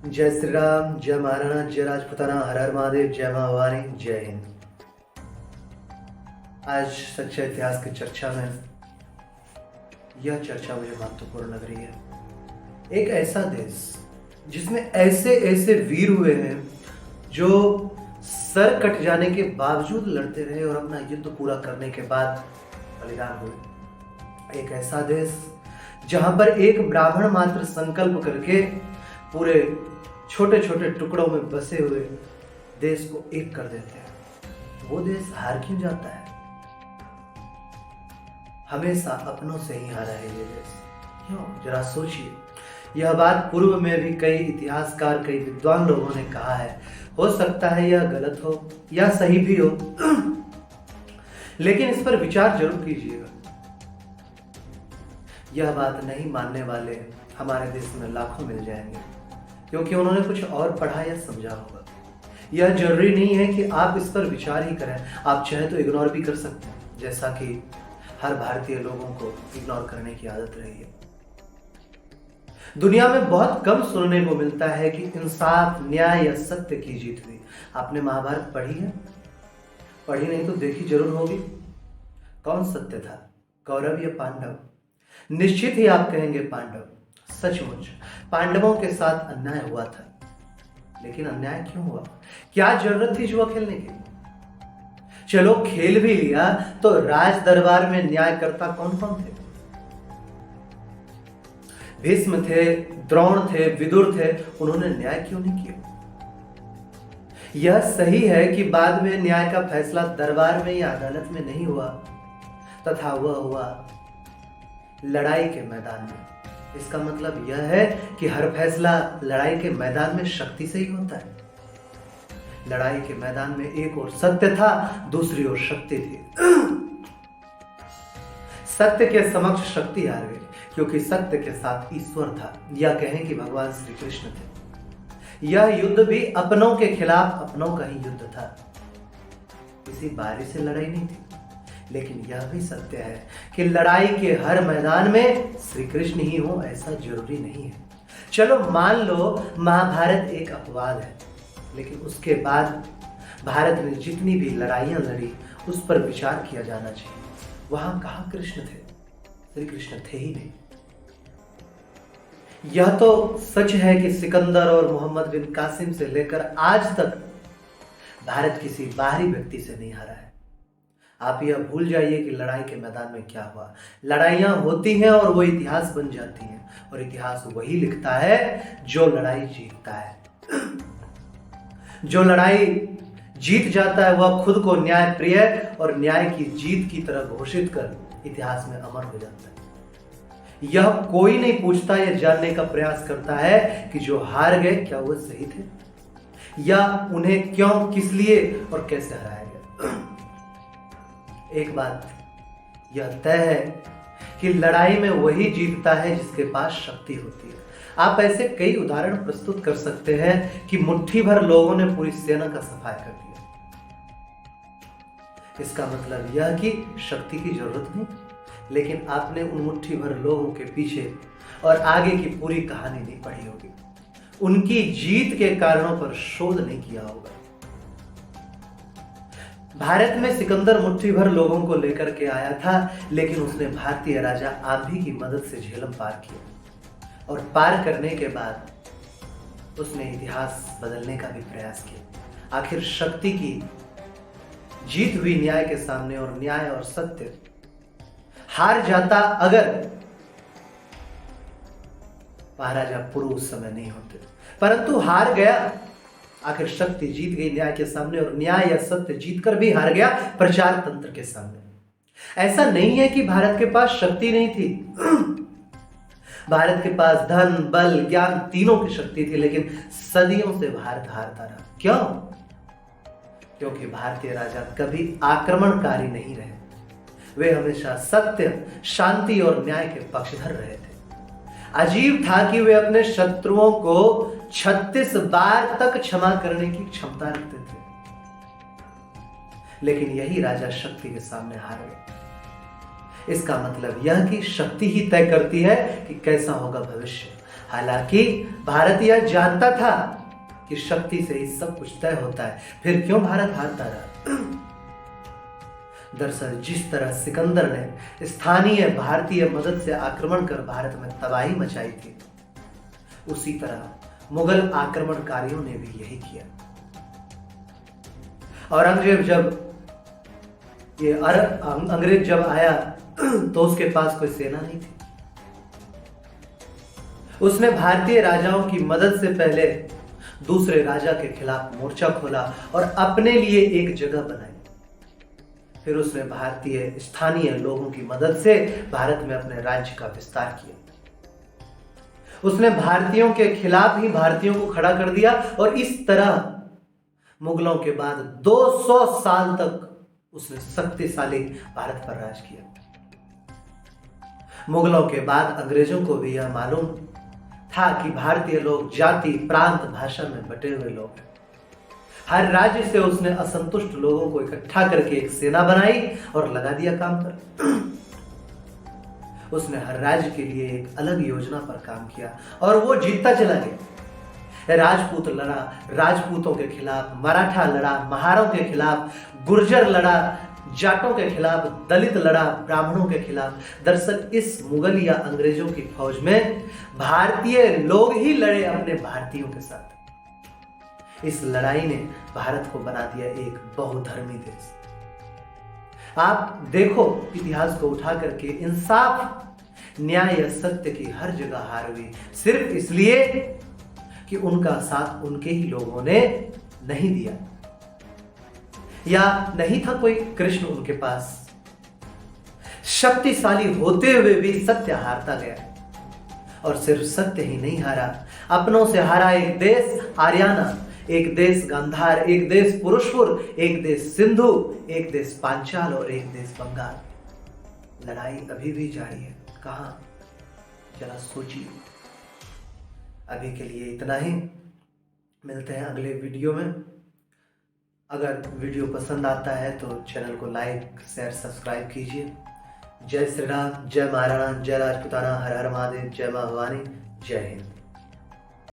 जय श्री राम, जय महाराणा, जय राजपुताना, हर हर महादेव, जय मां भवानी, जय हिंद। आज सच्चे इतिहास की चर्चा में यह चर्चा मुझे महत्वपूर्ण लग रही है। एक ऐसा देश जिसमें ऐसे ऐसे वीर हुए हैं जो सर कट जाने के बावजूद लड़ते रहे और अपना युद्ध पूरा करने के बाद बलिदान हुए। एक ऐसा देश जहां पर एक ब्राह्मण मात्र संकल्प करके पूरे छोटे छोटे टुकड़ों में बसे हुए देश को एक कर देते हैं। वो देश हार क्यों जाता है? हमेशा अपनों से ही हारा है ये देश। क्यों? जरा सोचिए। यह बात पूर्व में भी कई इतिहासकार, कई विद्वान लोगों ने कहा है। हो सकता है यह गलत हो या सही भी हो, लेकिन इस पर विचार जरूर कीजिएगा। यह बात नहीं मानने वाले हमारे देश में लाखों मिल जाएंगे, क्योंकि उन्होंने कुछ और पढ़ा या समझा होगा। यह जरूरी नहीं है कि आप इस पर विचार ही करें, आप चाहे तो इग्नोर भी कर सकते हैं, जैसा कि हर भारतीय लोगों को इग्नोर करने की आदत रही है। दुनिया में बहुत कम सुनने को मिलता है कि इंसाफ, न्याय या सत्य की जीत हुई। आपने महाभारत पढ़ी है? पढ़ी नहीं तो देखी जरूर होगी। कौन सत्य था, कौरव या पांडव? निश्चित ही आप कहेंगे पांडव। सचमुच पांडवों के साथ अन्याय हुआ था, लेकिन अन्याय क्यों हुआ? क्या जरूरत थी जुआ खेलने की? चलो खेल भी लिया तो राज दरबार में न्यायकर्ता कौन कौन थे? भीष्म थे, द्रोण थे, विदुर थे। उन्होंने न्याय क्यों नहीं किया? यह सही है कि बाद में न्याय का फैसला दरबार में या अदालत में नहीं हुआ, तथा वह हुआ लड़ाई के मैदान में। इसका मतलब यह है कि हर फैसला लड़ाई के मैदान में शक्ति से ही होता है। लड़ाई के मैदान में एक ओर सत्य था, दूसरी ओर शक्ति थी। सत्य के समक्ष शक्ति हार गई, क्योंकि सत्य के साथ ईश्वर था, या कहें कि भगवान श्री कृष्ण थे। यह युद्ध भी अपनों के खिलाफ अपनों का ही युद्ध था। किसी बारी से लड़ाई नहीं थी। लेकिन यह भी सत्य है कि लड़ाई के हर मैदान में श्री कृष्ण ही हो, ऐसा जरूरी नहीं है। चलो मान लो महाभारत एक अपवाद है, लेकिन उसके बाद भारत ने जितनी भी लड़ाइयां लड़ी उस पर विचार किया जाना चाहिए। वहां कहां कृष्ण थे? श्री कृष्ण थे ही नहीं। यह तो सच है कि सिकंदर और मोहम्मद बिन कासिम से लेकर आज तक भारत किसी बाहरी व्यक्ति से नहीं हारा है। आप यह भूल जाइए कि लड़ाई के मैदान में क्या हुआ। लड़ाइयां होती हैं और वो इतिहास बन जाती हैं, और इतिहास वही लिखता है जो लड़ाई जीतता है। जो लड़ाई जीत जाता है वह खुद को न्याय प्रिय और न्याय की जीत की तरह घोषित कर इतिहास में अमर हो जाता है। यह कोई नहीं पूछता या जानने का प्रयास करता है कि जो हार गए क्या वह सही थे, या उन्हें क्यों, किस लिए और कैसे हराया गया। एक बात यह तय है कि लड़ाई में वही जीतता है जिसके पास शक्ति होती है। आप ऐसे कई उदाहरण प्रस्तुत कर सकते हैं कि मुट्ठी भर लोगों ने पूरी सेना का सफाया कर दिया। इसका मतलब यह कि शक्ति की जरूरत नहीं, लेकिन आपने उन मुट्ठी भर लोगों के पीछे और आगे की पूरी कहानी नहीं पढ़ी होगी। उनकी जीत के कारणों पर शोध नहीं किया होगा। भारत में सिकंदर मुट्ठी भर लोगों को लेकर के आया था, लेकिन उसने भारतीय राजा आंधी की मदद से झेलम पार किया, और पार करने के बाद उसने इतिहास बदलने का भी प्रयास किया। आखिर शक्ति की जीत हुई न्याय के सामने, और न्याय और सत्य हार जाता अगर महाराजा पुरु उस समय नहीं होते, परंतु हार गया। आखिर शक्ति जीत गई न्याय के सामने, और न्याय या सत्य जीतकर भी हार गया प्रचार तंत्र के सामने। ऐसा नहीं है कि भारत के पास शक्ति नहीं थी। भारत के पास धन, बल, ज्ञान तीनों की शक्ति थी, लेकिन सदियों से भारत हारता रहा। क्यों? क्योंकि भारतीय राजा कभी आक्रमणकारी नहीं रहे। वे हमेशा सत्य, शांति और न्याय के पक्षधर रहे थे। अजीब था कि वे अपने शत्रुओं को 36 बार तक क्षमा करने की क्षमता रखते थे, लेकिन यही राजा शक्ति के सामने हार गए। इसका मतलब यह कि शक्ति ही तय करती है कि कैसा होगा भविष्य। हालांकि भारत यह जानता था कि शक्ति से ही सब कुछ तय होता है, फिर क्यों भारत हारता रहा? दरअसल जिस तरह सिकंदर ने स्थानीय भारतीय मदद से आक्रमण कर भारत में तबाही मचाई थी, उसी तरह मुगल आक्रमणकारियों ने भी यही किया। औरंगजेब अंग्रेज जब आया तो उसके पास कोई सेना नहीं थी। उसने भारतीय राजाओं की मदद से पहले दूसरे राजा के खिलाफ मोर्चा खोला और अपने लिए एक जगह बनाई। फिर उसने भारतीय स्थानीय लोगों की मदद से भारत में अपने राज्य का विस्तार किया। उसने भारतीयों के खिलाफ ही भारतीयों को खड़ा कर दिया और इस तरह मुगलों के बाद 200 साल तक उसने शक्तिशाली भारत पर राज किया। मुगलों के बाद अंग्रेजों को भी यह मालूम था कि भारतीय लोग जाति, प्रांत, भाषा में बटे हुए लोग हैं। हर राज्य से उसने असंतुष्ट लोगों को इकट्ठा करके एक सेना बनाई और लगा दिया काम पर। उसने हर राज्य के लिए एक अलग योजना पर काम किया और वो जीतता चला गया। राजपूत लड़ा राजपूतों के खिलाफ, मराठा लड़ा महारों के खिलाफ, गुर्जर लड़ा जाटों के खिलाफ, दलित लड़ा ब्राह्मणों के खिलाफ। दरअसल इस मुगल या अंग्रेजों की फौज में भारतीय लोग ही लड़े अपने भारतीयों के साथ। इस लड़ाई ने भारत को बना दिया एक बहुधर्मी देश। आप देखो इतिहास को उठा करके इंसाफ, न्याय या सत्य की हर जगह हार हुई, सिर्फ इसलिए कि उनका साथ उनके ही लोगों ने नहीं दिया या नहीं था कोई कृष्ण उनके पास। शक्तिशाली होते हुए भी सत्य हारता गया और सिर्फ सत्य ही नहीं हारा, अपनों से हारा एक देश आर्याना, एक देश गांधार, एक देश पुरुषपुर, एक देश सिंधु, एक देश पांचाल और एक देश बंगाल। लड़ाई अभी भी जारी है। कहां? जरा सोचिए। अभी के लिए इतना ही, मिलते हैं अगले वीडियो में। अगर वीडियो पसंद आता है तो चैनल को लाइक, शेयर, सब्सक्राइब कीजिए। जय श्री राम, जय महाराणा, जय राजपूताना, हर हर महादेव, जय मां भवानी, जय हिंद।